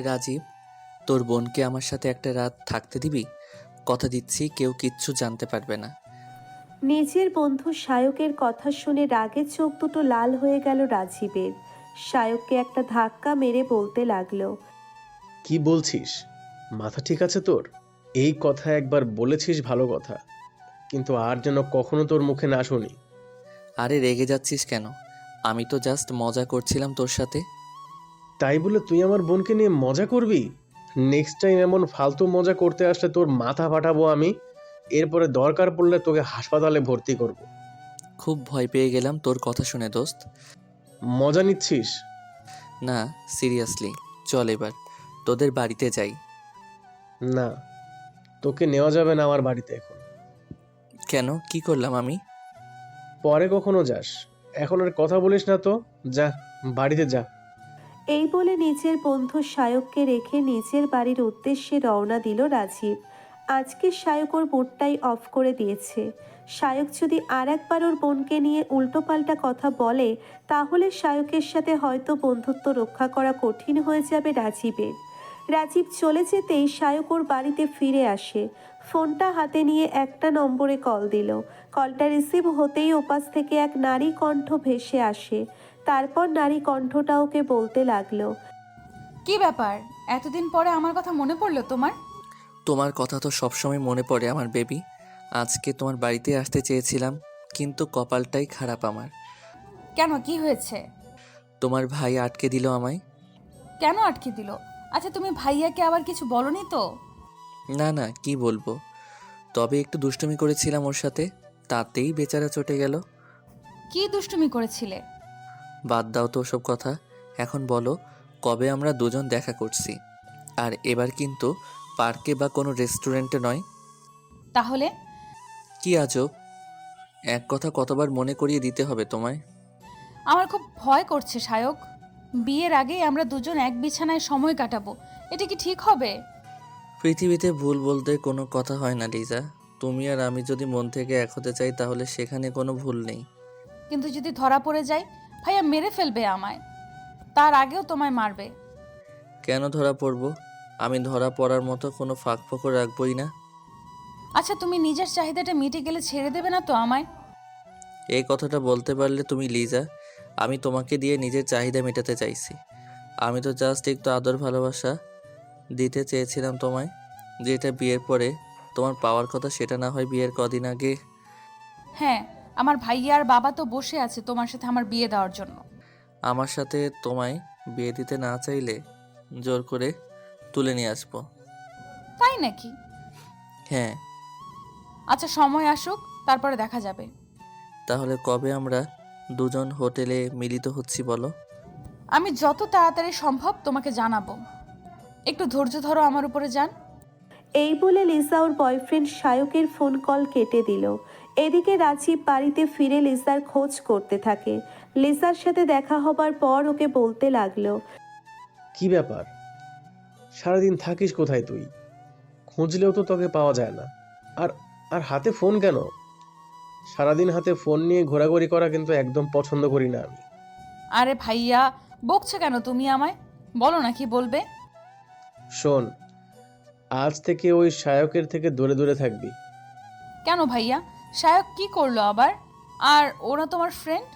রাজীব, তোর বোনকে আমার সাথে একটা রাত থাকতে দিবি? কথা দিচ্ছি কেউ কিচ্ছু জানতে পারবে না। নিজের বন্ধু সায়কের কথা শুনে রাগে চোখ দুটো লাল হয়ে গেল রাজীবের। সায়ককে একটা ধাক্কা মেরে বলতে লাগলো, কি বলছিস? মাথা ঠিক আছে তোর? এই কথা একবার বলেছিস ভালো কথা, কিন্তু আর যেন কখনো তোর মুখে না শুনি। আরে রেগে যাচ্ছিস কেন? আমি তো জাস্ট মজা করছিলাম তোর সাথে। তাই বলে তুই আমার বোনকে নিয়ে মজা করবি? নেক্সট টাইম এমন ফালতু মজা করতে আসলে তোর মাথা ফাটাবো আমি। এরপরে দরকার পড়লে তোকে হাসপাতালে ভর্তি করব। খুব ভয় পেয়ে গেলাম তোর কথা শুনে দোস্ত। মজা নিচ্ছিস? না, সিরিয়াসলি। চল এবার তোদের বাড়িতে যাই। না, তোকে নেওয়া যাবে না আমার বাড়িতে এখন। কেন, কি করলাম আমি? পরে কখনো যাস, এখন আর কথা বলিস না তো। যা, বাড়িতে যা। এই বলে নিজের বন্ধু সায়ককে রেখে নিজের বাড়ির উদ্দেশ্যে রওনা দিল রাজীব। আজকে সায়ক ওর মুডটাই অফ করে দিয়েছে। সায়ক যদি আর একবার ওর বোনকে নিয়ে উল্টোপাল্টা কথা বলে, তাহলে সায়কের সাথে হয়তো বন্ধুত্ব রক্ষা করা কঠিন হয়ে যাবে রাজীবের। রাজীব চলে যেতেই সায়ক ওর বাড়িতে ফিরে আসে। ফোনটা হাতে নিয়ে একটা নম্বরে কল দিল। কলটা রিসিভ হতেই ওপাশ থেকে এক নারী কণ্ঠ ভেসে আসে। তারপর নারী কণ্ঠটা ওকে বলতে লাগলো, কি ব্যাপার, এতদিন পরে আমার কথা মনে পড়লো তোমার? তোমার কথা তো সবসময় মনে পড়ে আমার বেবি। আজকে তোমার বাড়িতে আসতে চেয়েছিলাম, কিন্তু কপালটাই খারাপ আমার। কেন, কি হয়েছে? তোমার ভাই আটকে দিল আমায়। কেন আটকে দিল? আচ্ছা, তুমি ভাইয়াকে আবার কিছু বলনি তো? না না, কি বলবো, তবে একটু দুষ্টুমি করেছিলাম ওর সাথে, তাতেই বেচারা চটে গেল। কি দুষ্টুমি করেছিলে? বাদ দাও তো ওসব কথা। এখন বলো, কবে আমরা দুজন দেখা করছি? আর এবার কিন্তু পার্কে বা কোনো রেস্টুরেন্টে নয়। তাহলে? কি আজব, এক কথা কতবার মনে করিয়ে দিতে হবে তোমায়? আমার খুব ভয় করছে সায়ক। বিয়ের আগেই আমরা দুজন এক বিছানায় সময় কাটাবো, এটা কি ঠিক হবে? পৃথিবীতে ভুল বলতে কোনো কথা হয় না লিজা। তুমি আর আমি যদি মন থেকে এক হতে চাই তাহলে সেখানে কোনো ভুল নেই। কিন্তু যদি ধরা পড়ে যায়, ভাইয়া মেরে ফেলবে আমায়। তার আগেও তোমায় মারবে। কেন ধরা পড়ব? আমি ধরা পড়ার মতো কোনো ফাঁক ফোকর রাখবই না। আচ্ছা, তুমি নিজের চাহিদাটা মিটে গেলে ছেড়ে দেবে না তো আমায়? এই কথাটা বলতে পারলে তুমি লিজা। আমি তোমাকে দিয়ে নিজের চাহিদা মেটাতে চাইছি। আমি তো জাস্ট একটু আদর ভালোবাসা দিতে চেয়েছিলাম তোমায়, যেটা বিয়ের পরে তোমার পাওয়ার কথা সেটা না হয় বিয়ের কদিন আগে। হ্যাঁ, আমার ভাইয়া আর বাবা তো বসে আছে তোমার সাথে আমার বিয়ে দেওয়ার জন্য। আমার সাথে তোমায় বিয়ে দিতে না চাইলে জোর করে তুলে নিয়ে আসবো। তাই নাকি? হ্যাঁ। আচ্ছা, সময় আসুক, তারপরে দেখা যাবে। তাহলে কবে আমরা দুজন হোটেলে মিলিত হচ্ছি বলো? আমি যত তাড়াতাড়ি সম্ভব তোমাকে জানাবো। একটু ধৈর্য ধরো আমার উপরে যান। এই বলে লিসা ওর বয়ফ্রেন্ড সায়কের ফোন কল কেটে দিল। এদিকে রাজীব বাড়িতে ফিরে লিসার খোঁজ করতে থাকে। লিসার সাথে দেখা হবার পর ওকে বলতে লাগলো, কি ব্যাপার? সারাদিন থাকিস কোথায় তুই? খুঁজলেও তো তোকে পাওয়া যায় না। আর আর হাতে ফোন কেন? সারাদিন হাতে ফোন নিয়ে ঘোরাঘুরি করা কিন্তু একদম পছন্দ করি না আমি। আরে ভাইয়া, বকছো কেন তুমি আমায়? বলো না, কি বলবে? শোন, আজ থেকে ওই শায়কের থেকে দূরে দূরে থাকবি। কেন ভাইয়া, সায়ক কি করলো আবার? আর ওরা তোমার ফ্রেন্ড?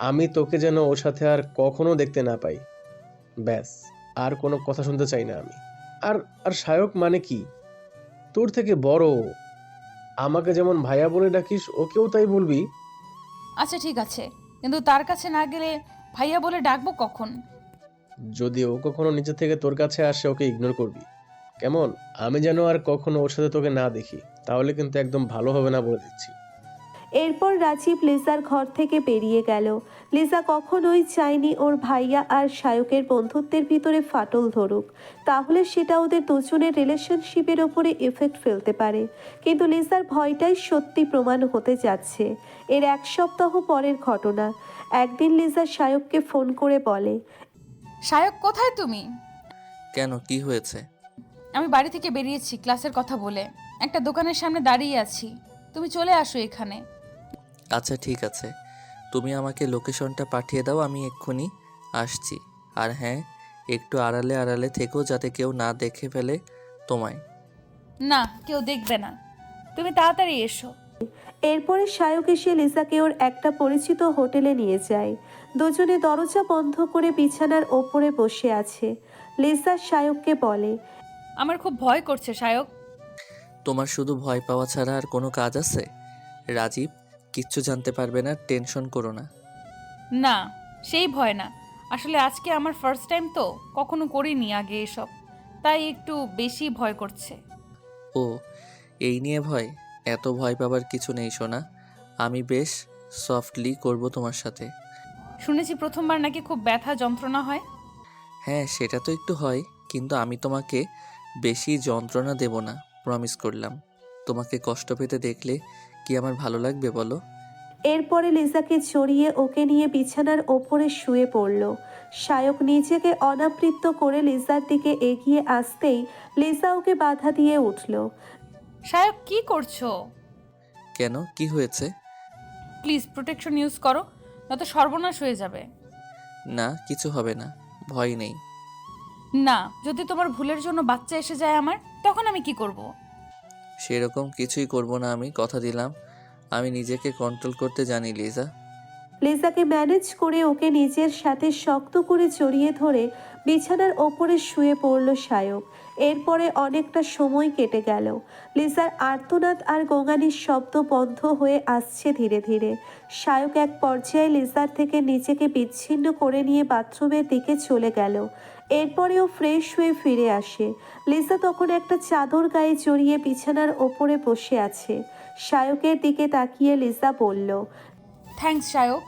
আমি তোকে যেন ওর সাথে আর কখনো দেখতে না পাই, ব্যাস। আর কোনো কথা শুনতে চাই না আমি। আর আর শায়ক মানে কি? তোর থেকে বড় ও। আমাকে যেমন ভাইয়া বলে ডাকিস, ওকেও তাই বলবি। আচ্ছা ঠিক আছে, কিন্তু তার কাছে না গেলে ভাইয়া বলে ডাকবো কখন? যদি ও কখনো নিচে থেকে তোর কাছে আসে, ওকে ইগনোর করবি, কেমন? আমি যেন আর কখনো ওর সাথে তোকে না দেখি, তাহলে কিন্তু একদম ভালো হবে না বলে দিচ্ছি। এরপর রাজীব লিসার ঘর থেকে বেরিয়ে গেল। লিসা কখনোই চায়নি ওর ভাইয়া আর সায়কের বন্ধুত্বের ভিতরে ফাটল ধরুক, তাহলে সেটা ওদের দুজনের রিলেশনশিপের ওপরে এফেক্ট ফেলতে পারে। কিন্তু লিসার ভয়টাই সত্যি প্রমাণ হতে যাচ্ছে। এর এক সপ্তাহ পরের ঘটনা। একদিন লিসা সায়ককে ফোন করে বলে, সায়ক, কোথায় তুমি? কেন, কি হয়েছে? আমি বাড়ি থেকে বেরিয়েছি ক্লাসের কথা বলে, একটা দোকানের সামনে দাঁড়িয়ে আছি। তুমি চলে আসো এখানে। আচ্ছা ঠিক আছে, তুমি আমাকে লোকেশনটা পাঠিয়ে দাও, আমি এক্ষুনি আসছি। আর হ্যাঁ, একটু আড়ালে আড়ালে থেকো যাতে কেউ না দেখে ফেলে তোমায়। না, কেউ দেখবে না। তুমি তাড়াতাড়ি এসো। এরপরে সায়ক এসে লিজাকে ওর একটা পরিচিত হোটেলে নিয়ে যায়। দুজনে দরজা বন্ধ করে বিছানার ওপরে বসে আছে। লিজা সায়ককে বলে, আমার খুব ভয় করছে সায়ক। তোমার শুধু ভয় পাওয়া ছাড়া আর কোনো কাজ আছে? রাজীব কিচ্ছু জানতে পারবে না, টেনশন করো না। না, সেই ভয় না। আসলে আজকে আমার ফার্স্ট টাইম তো, কখনো করিনি আগে এসব, তাই একটু বেশি ভয় করছে। ও, এই নিয়ে ভয়? এত ভয় পাবার কিছু নেই সোনা। আমি বেশ সফটলি করব তোমার সাথে। শুনেছি প্রথমবার নাকি খুব ব্যথা যন্ত্রণা হয়। হ্যাঁ, সেটা তো একটু হয়, কিন্তু আমি তোমাকে বেশি যন্ত্রণা দেব না, প্রমিস করলাম। তোমাকে কষ্ট পেতে দেখলে কি আমার ভালো লাগবে বলো? এরপরে লিজাকে জড়িয়ে ওকে নিয়ে বিছানার ওপরে শুয়ে পড়ল। সায়ক নিজেকে অনাবৃত্ত করে লিজার দিকে এগিয়ে আসতেই লিজা ওকে বাধা দিয়ে উঠল। সায়ক, কি করছো? কেন, কি হয়েছে? প্লিজ প্রোটেকশন ইউজ করো, নয়তো সর্বনাশ হয়ে যাবে। না, কিছু হবে না, ভয় নেই। না, যদি তোমার ভুলের জন্য বাচ্চা এসে যায় আমার, তখন আমি কি করব? সেরকম কিছুই করব না, আমি কথা দিলাম। আমি নিজেকে কন্ট্রোল করতে জানি লিজা। লিজাকে ম্যানেজ করে ওকে নিজের সাথে শক্ত করে জড়িয়ে ধরে বিছানার ওপরে শুয়ে পড়ল সায়ক। এরপরে অনেকটা সময় কেটে গেল। লিজার আর্তনাদ আর গোঙানির শব্দ বন্ধ হয়ে আসছে ধীরে ধীরে। সায়ক এক পর্যায়ে লিজার থেকে নিজেকে বিচ্ছিন্ন করে নিয়ে বাথরুমের দিকে চলে গেল। এরপরেও ফ্রেশ হয়ে ফিরে আসে। লিজা তখন একটা চাদর গায়ে জড়িয়ে বিছানার ওপরে বসে আছে। সায়কের দিকে তাকিয়ে লিজা বলল, থ্যাঙ্কস সায়ক,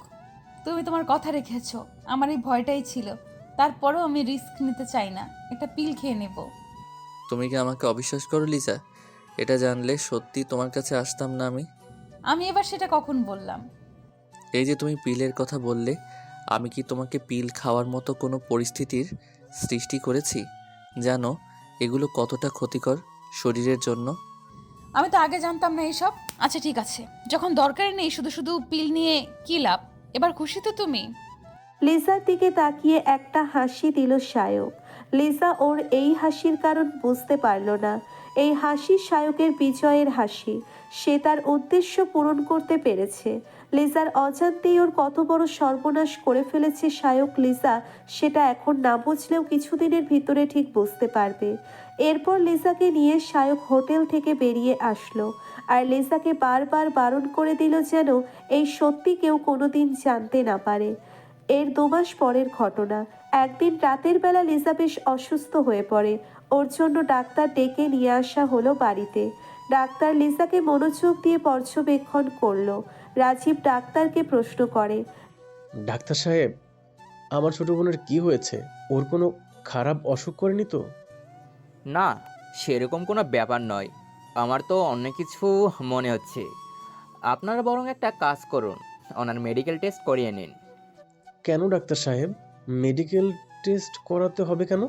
তুমি তোমার কথা রেখেছো। আমার এই ভয়টাই ছিল, তারপরেও আমি রিস্ক নিতে চাই না, একটা পিল খেয়ে নেব। তুমি কি আমাকে অবিশ্বাস করো লিজা? এটা জানলে সত্যি তোমার কাছে আসতাম না আমি। আমি এবার সেটা কখন বললাম? এই যে তুমি পিলের কথা বললে, আমি কি তোমাকে পিল খাওয়ার মতো কোনো পরিস্থিতির সৃষ্টি করেছি? জানো এগুলো কতটা ক্ষতিকর শরীরের জন্য? আমি তো আগে জানতাম না এইসব। আচ্ছা ঠিক আছে, যখন দরকারই নেই শুধু শুধু পিল নিয়ে কি লাভ? এবার খুশি তো তুমি? লিজার দিকে তাকিয়ে একটা হাসি দিল সায়ক। লিজা ওর এই হাসির কারণ বুঝতে পারল না। এই হাসি সায়কের বিজয়ের হাসি। সে তার উদ্দেশ্য পূরণ করতে পেরেছে। লিজার অজান্তেই ওর কত বড় সর্বনাশ করে ফেলেছে সায়ক, লিজা সেটা এখন না বুঝলেও কিছুদিনের ভিতরে ঠিক বুঝতে পারবে। এরপর লিজাকে নিয়ে সায়ক হোটেল থেকে বেরিয়ে আসলো। আর লিজাকে বারবার বারণ করে দিল যেন এই সত্যি কেউ কোনোদিন জানতে না পারে। এর 2 মাস পরের ঘটনা। একদিন রাতের বেলা লিজা বেশ অসুস্থ হয়ে পড়ে। ওর জন্য ডাক্তার ডেকে নিয়ে আসা হলো বাড়িতে। ডাক্তার লিজাকে মনোযোগ দিয়ে পর্যবেক্ষণ করলো। রাজীব ডাক্তারকে প্রশ্ন করে, ডাক্তার সাহেব, আমার ছোট বোনের কি হয়েছে? ওর কোনো খারাপ অসুখ করেনি তো? না, সেরকম কোনো ব্যাপার নয়। আমার তো অন্য কিছু মনে হচ্ছে। আপনারা বরং একটা কাজ করুন, ওনার মেডিকেল টেস্ট করিয়ে নিন। কেন ডাক্তার সাহেব, মেডিকেল টেস্ট করাতে হবে কেন?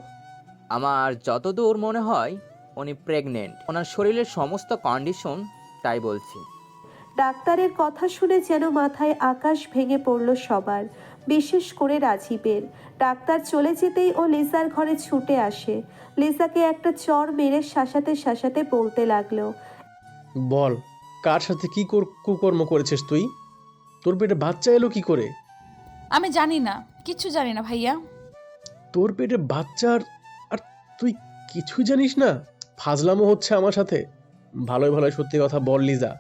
আমার যতদূর মনে হয় উনি প্রেগনেন্ট। ওনার শরীরের সমস্ত কন্ডিশন তাই বলছি। ডাক্তারের কথা শুনে যেন মাথায় আকাশ ভেঙে পড়ল সবার, বিশেষ করে রাজীবের। ডাক্তার চলে যেতেই ও লিজার ঘরে ছুটে আসে। লিজাকে একটা চড় মেরে শাসাতে শাসাতে বলতে লাগলো, বল, কার সাথে কি কুকর্ম করেছিস তুই? তোর পেটে বাচ্চা এলো কি করে? আমি জানি না, কিচ্ছু জানি না ভাইয়া। তোর পেটে বাচ্চা আর তুই কিছুই জানিস না? ফাজলামো হচ্ছে আমার সাথে? ভালোই ভালোই সত্যি কথা বল লিজা,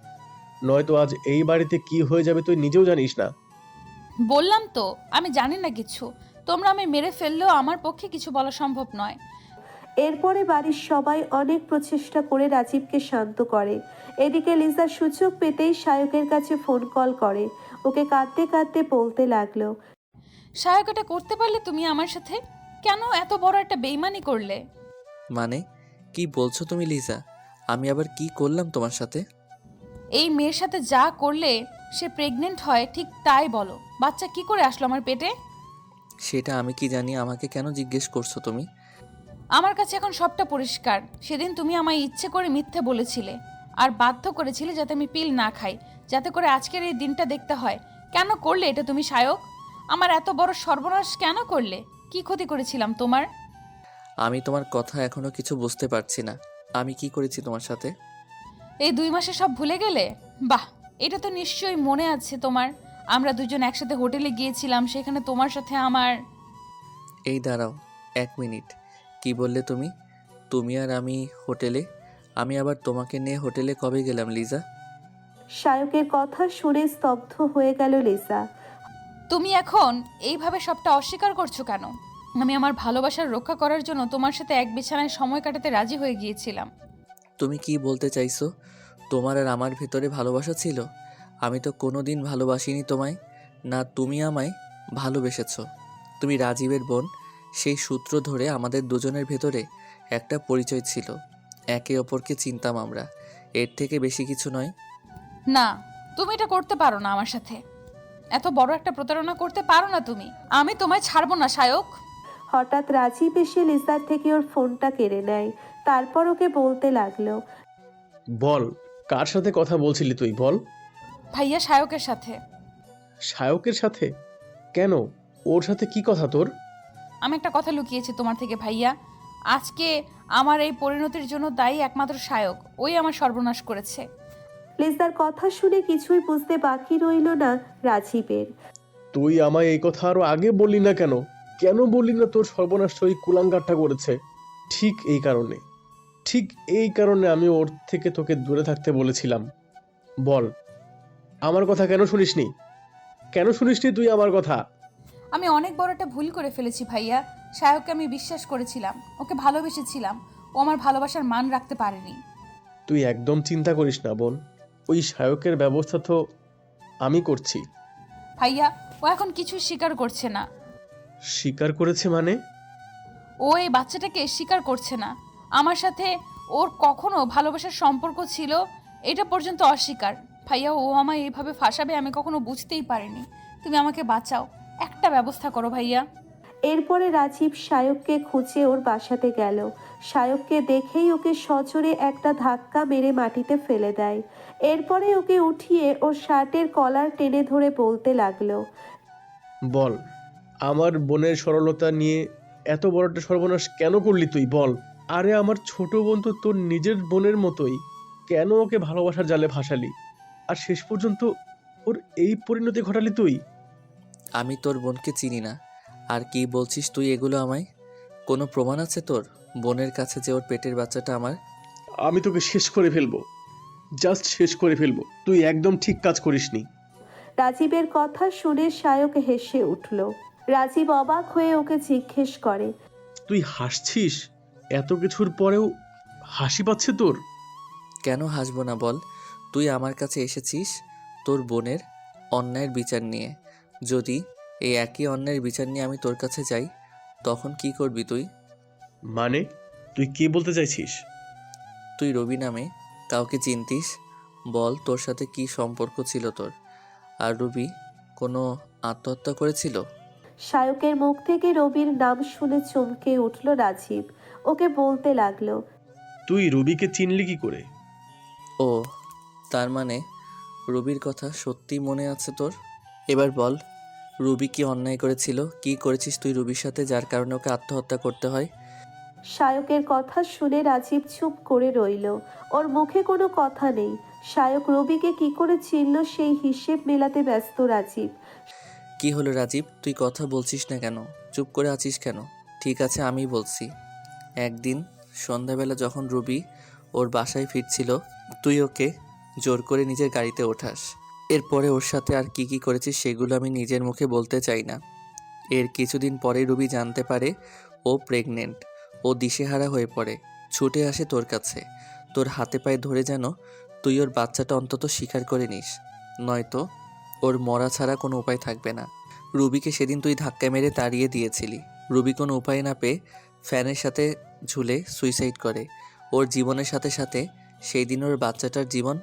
নয়তো আজ এই বাড়িতে কি হয়ে যাবে তুই নিজেও জানিস না। বললাম তো আমি জানি না কিছু। তোমরা আমি মেরে ফেললেও আমার পক্ষে কিছু বলা সম্ভব নয়। এরপরে বাড়ির সবাই অনেক প্রচেষ্টা করে রাজীবকে শান্ত করে। এদিকে লিজা সুযোগ পেতেই সায়কের কাছে ফোন কল করে। ওকে কাঁদতে কাঁদতে বলতে লাগলো, সায়ক, এটা করতে পারলে তুমি আমার সাথে? কেন এত বড় একটা বেইমানি করলে? মানে কি বলছো তুমি লিজা? আমি আবার কি করলাম তোমার সাথে? এই মেয়ের সাথে যা করলে সে প্রেগনেন্ট হয়, ঠিক তাই বলো। বাচ্চা কি করে আসলো আমার পেটে? সেটা আমি কি জানি, আমাকে কেন জিজ্ঞেস করছো তুমি? আমার কাছে এখন সবটা পরিষ্কার। সেদিন তুমি আমায় ইচ্ছে করে মিথ্যে বলেছিলে আর বাধ্য করেছিলে যাতে আমি পিল না খাই, যাতে করে আজকের এই দিনটা দেখতে হয়। কেন করলে এটা তুমি সায়ক? আমার এত বড় সর্বনাশ কেন করলে? কি ক্ষতি করেছিলাম তোমার? আমি তোমার কথা এখনো কিছু বুঝতে পারছি না। আমি কি করেছি তোমার সাথে? এই 2 মাসে সব ভুলে গেলে? বাহ, এটা তো নিশ্চয়ই মনে আছে তোমার। আমরা দুজন একসাথে হোটেলে গিয়েছিলাম, সেখানে তোমার সাথে আমার... এই দাঁড়াও, 1 মিনিট। কি বললে তুমি? তুমি আর আমি হোটেলে? আমি আবার তোমাকে নিয়ে হোটেলে কবে গেলাম লিজা? সায়কের কথা শুনে স্তব্ধ হয়ে গেল লিসা। তুমি এখন এইভাবে সবটা অস্বীকার করছো কেন? আমি আমার ভালোবাসার রক্ষা করার জন্য তোমার সাথে এক বিছানায় সময় কাটাতে রাজি হয়ে গিয়েছিলাম। তুমি কি বলতে চাইছো? তোমার আর আমার ভেতরে ভালোবাসা ছিল? আমি তো কোনো দিন ভালোবাসিনি তোমায়। না তুমি আমায় ভালোবেসেছো। তুমি রাজীবের বোন, সেই সূত্র ধরে আমাদের দুজনের ভেতরে একটা পরিচয় ছিল। একে অপরকে চিনতাম আমরা, এর থেকে বেশি কিছু নয়। না, তুমি এটা করতে পারো না আমার সাথে। এত বড় একটা প্রতারণা করতে পারো না তুমি। আমি তোমায় ছাড়বো না সায়ক। হঠাৎ রাজীব এসে লিসার থেকে ওর ফোনটা কেড়ে নেয়। তারপর ওকে বলতে লাগলো, বল, কার সাথে কথা বলছিলি তুই বল? ভাইয়া সায়কের সাথে। সায়কের সাথে? কেন? ওর সাথে কি কথা তোর? আমি একটা কথা লুকিয়েছি তোমার থেকে ভাইয়া। আজকে আমার এই পরিণতির জন্য দায়ী একমাত্র সায়ক। ওই আমার সর্বনাশ করেছে। লিসার কথা শুনে কিছুই বুঝতে বাকি রইল না রাজীবের। তুই আমায় এই কথা আরো আগে বললি না কেন? কেন বললি না তোর সর্বনাশ ওই কুলাঙ্গারটা করেছে? ঠিক এই কারণে, ঠিক এই কারণে আমি ওর থেকে তোকে দূরে থাকতে বলেছিলাম। বল, আমার কথা কেন শুনিসনি? কেন শুনিসনি তুই আমার কথা? আমি অনেক বড় একটা ভুল করে ফেলেছি ভাইয়া। সায়ককে আমি বিশ্বাস করেছিলাম, ওকে ভালোবেসেছিলাম। ও আমার ভালোবাসার মান রাখতে পারেনি। তুই একদম চিন্তা করিস না বোন, ওই সায়কের ব্যবস্থা তো আমি করছি। ভাইয়া, ও এখন কিছুই স্বীকার করছে না। স্বীকার করেছে মানে? ও এই বাচ্চাটাকে স্বীকার করছে না। আমার সাথে ওর কখনো ভালোবাসার সম্পর্ক ছিল এটা পর্যন্ত অস্বীকার। ভাইয়া, ও আমায় এইভাবে ফাঁসাবে আমি কখনো বুঝতেই পারিনি। তুমি আমাকে বাঁচাও, একটা ব্যবস্থা করো ভাইয়া। এরপরে রাজীব সায়ককে খুঁজে ওর বাসাতে গেল। সায়ককে দেখেই ওকে সজোরে একটা ধাক্কা মেরে মাটিতে ফেলে দেয়। এরপরে ওকে উঠিয়ে ওর শার্টের কলার টেনে ধরে বলতে লাগলো, বল, আমার বোনের সরলতা নিয়ে এত বড় একটা সর্বনাশ কেন করলি তুই বল? আরে আমার ছোট বোন তো তোর নিজের বোনের মতোই, কেন ওকে ভালোবাসার জালে ফাঁসালি? আর শেষ পর্যন্ত ওর এই পরিণতি ঘটালি তুই? আমি তোর বোনকে চিনি না। আর কি বলছিস তুই এগুলো আমায়? কোনো প্রমাণ আছে তোর বোনের কাছে যে ওর পেটের বাচ্চাটা আমার? আমি তোকে শেষ করে ফেলবো, জাস্ট শেষ করে ফেলবো। তুই একদম ঠিক কাজ করিসনি। রাজীবের কথা শুনে সায়ক হেসে উঠল। রাজীব অবাক হয়ে ওকে জিজ্ঞেস করে, তুই হাসছিস? এত কিছুর পরেও হাসি পাচ্ছে তোর? কেন হাসবো না বল? তুই আমার কাছে এসেছিস তোর বোনের অন্যায়ের বিচার নিয়ে। যদি এই একই অন্যায়ের বিচার নিয়ে আমি তোর কাছে যাই, তখন কি করবি তুই? মানে তুই কি বলতে চাইছিস? তুই রবি নামে কাউকে চিনতিস? বল, তোর সাথে কি সম্পর্ক ছিল তোর? আর রবি কোনো আত্মহত্যা করেছিল? সায়কের মুখ থেকে রবির নাম শুনে চমকে উঠল রাজীব। ওকে বলতে লাগলো, তুই রবিকে চিনলি কি করে? ও, তার মানে রবির কথা সত্যি মনে আছে তোর? এবার বল, রুবি কি অন্যায় করেছিল? কি করেছিস তুই রুবির সাথে যার কারণে ওকে আত্মহত্যা করতে হয়? সায়কের কথা শুনে রাজীব চুপ করে রইল। ওর মুখে কোনো কথা নেই। সায়ক রবিকে কি করে চিনল সেই হিসেব মেলাতে ব্যস্ত রাজীব। কি হলো রাজীব, তুই কথা বলছিস না কেন? চুপ করে আছিস কেন? ঠিক আছে, আমি বলছি। একদিন সন্ধ্যাবেলা যখন রুবি ওর বাসায় ফিরছিল, তুই ওকে জোর করে নিজের গাড়িতে ওঠাস। এরপরে ওর সাথে আর কি কি করেছিস সেগুলো আমি নিজের মুখে বলতে চাই না। এর কিছুদিন পরে রুবি জানতে পারে ও প্রেগনেন্ট। ও দিশেহারা হয়ে পড়ে, ছুটে আসে তোর কাছে। তোর হাতে পায়ে ধরে যেন তুই ওর বাচ্চাটা অন্তত স্বীকার করে নিস, নয়তো ওর মরা ছাড়া কোনো উপায় থাকবে না। রুবিকে সেদিন তুই ধাক্কা মেরে তাড়িয়ে দিয়েছিলি। রুবি কোনো উপায় না পেয়ে ফ্যানের সাথে ঝুলে সুইসাইড করে। ওর জীবনের সাথে সাথে সেই দিন ওর বাচ্চাটার জীবন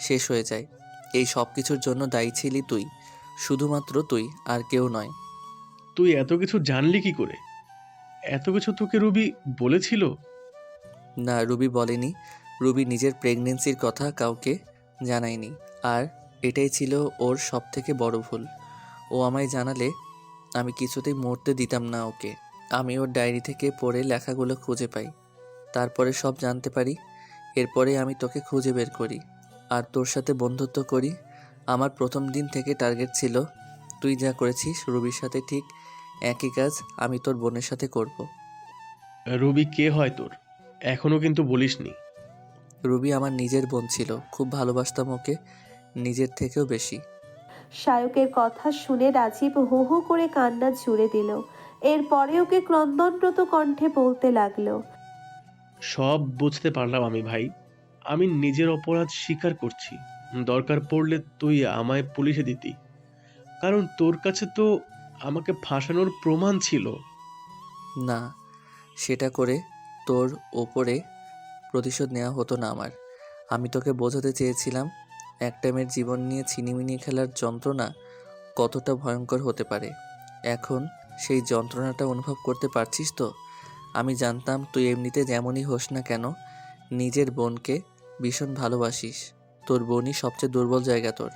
শেষ হয়ে যায়। এই সব কিছুর জন্য দায়ী ছিলি তুই, শুধুমাত্র তুই, আর কেউ নয়। তুই এত কিছু জানলি কি করে? এত কিছু তোকে রবি বলেছিল? না, রুবি বলেনি। রুবি নিজের প্রেগনেন্সির কথা কাউকে জানায়নি। আর এটাই ছিল ওর সবথেকে বড় ভুল। ও আমায় জানালে আমি কিছুতেই মরতে দিতাম না ওকে। আমি ওর ডায়েরি থেকে পড়ে লেখাগুলো খুঁজে পাই, তারপরে সব জানতে পারি। এরপরে আমি তোকে খুঁজে বের করি আর তোর সাথে বন্ধুত্ব করি। আমার প্রথম দিন থেকে টার্গেট ছিল, তুই যা করেছিস রুবির সাথে ঠিক একই কাজ আমি তোর বোনের সাথে করব। রুবি কে হয় তোর? এখনো কিন্তু বলিসনি। রুবি আমার নিজের বোন ছিল, খুব ভালোবাসতাম ওকে, নিজের থেকেও বেশি। শায়কের কথা শুনে রাজীব হু হু করে কান্না জুড়ে দিল। এরপরে ওকে ক্রন্দনরত কণ্ঠে বলতে লাগলো। সব বুঝতে পারলাম আমি ভাই। আমি নিজের অপরাধ স্বীকার করছি। দরকার পড়লে তুই আমায় পুলিশে দিতি, কারণ তোর কাছে তো আমাকে ফাঁসানোর প্রমাণ ছিল। না, সেটা করে তোর ওপরে প্রতিশোধ নেওয়া হতো না আমার। আমি তোকে বোঝাতে চেয়েছিলাম একটা মেয়ের জীবন নিয়ে ছিনিমিনি খেলার যন্ত্রণা কতটা ভয়ঙ্কর হতে পারে। এখন সেই যন্ত্রণাটা অনুভব করতে পারছিস তো? আমি জানতাম তুই এমনিতে যেমনই হোস না কেন নিজের বোনকে ভীষণ ভালোবাসিস। তোর বোনই সবচেয়ে দুর্বল জায়গা তোর।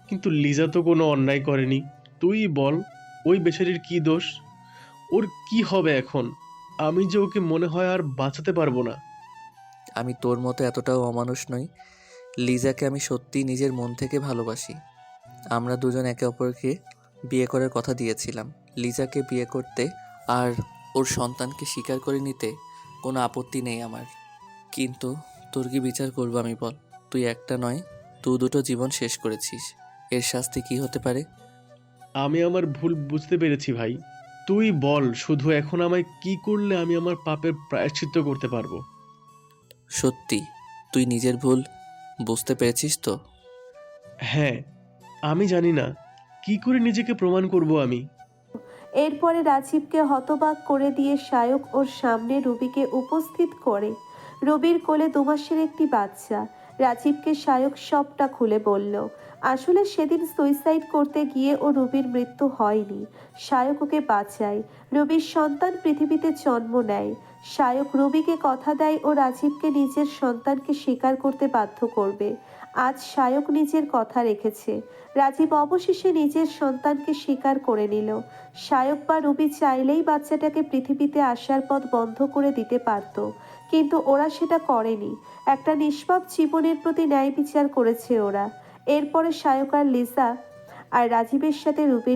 কিন্তু লিজা তো কোনো অন্যায় করেনি। তুই বল, ওই বেচারির কি দোষ? ওর কি হবে এখন? আমি যে ওকে মনে হয় আর বাঁচাতে পারবো না। আমি তোর মতো এতটাও অমানুষ নই। লিজাকে আমি সত্যিই নিজের মন থেকে ভালোবাসি। আমরা দুজন একে অপরকে বিয়ে করার কথা দিয়েছিলাম। লিজাকে বিয়ে করতে আর ওর সন্তানকে স্বীকার করে নিতে কোনো আপত্তি নেই আমার। কিন্তু তোর কি বিচার করবো আমি বল? তুই একটা নয়, দুটো জীবন শেষ করেছিস। এর শাস্তি কি হতে পারে? আমি আমার ভুল বুঝতে পেরেছি ভাই। তুই বল শুধু, এখন আমায় কি করলে আমি আমার পাপের প্রায়শ্চিত্ত করতে পারবো? সত্যি তুই নিজের ভুল বুঝতে পেরেছিস তো? হ্যাঁ, আমি জানি না কি করে নিজেকে প্রমাণ করব আমি। এরপরে রাজীবকে হতবাক করে দিয়ে শায়ক ওর সামনে রুবিকে উপস্থিত করে। রবির কোলে 2 মাসের একটি বাচ্চা। রাজীবকে শায়ক সবটা খুলে বলল। আসলে সেদিন সুইসাইড করতে গিয়ে ও রবির মৃত্যু হয়নি, শায়ক ওকে বাঁচায়। রবির সন্তান পৃথিবীতে জন্ম নেয়। শায়ক রবিকে কথা দেয় ও রাজীবকে নিজের সন্তানকে স্বীকার করতে বাধ্য করবে। আজ শায়ক নিজের কথা রেখেছে। রাজীব অবশেষে নিজের সন্তানকে স্বীকার করে নিল। শায়ক বা রুবি চাইলেই বাচ্চাটাকে পৃথিবীতে আসার পথ বন্ধ করে দিতে পারত, কিন্তু ওরা সেটা করেনি। একটা নিষ্পাপ জীবনের প্রতি ন্যায় বিচার করেছে ওরা। এরপরে শায়ক আর লিসা আর রাজীবের সাথে রুবির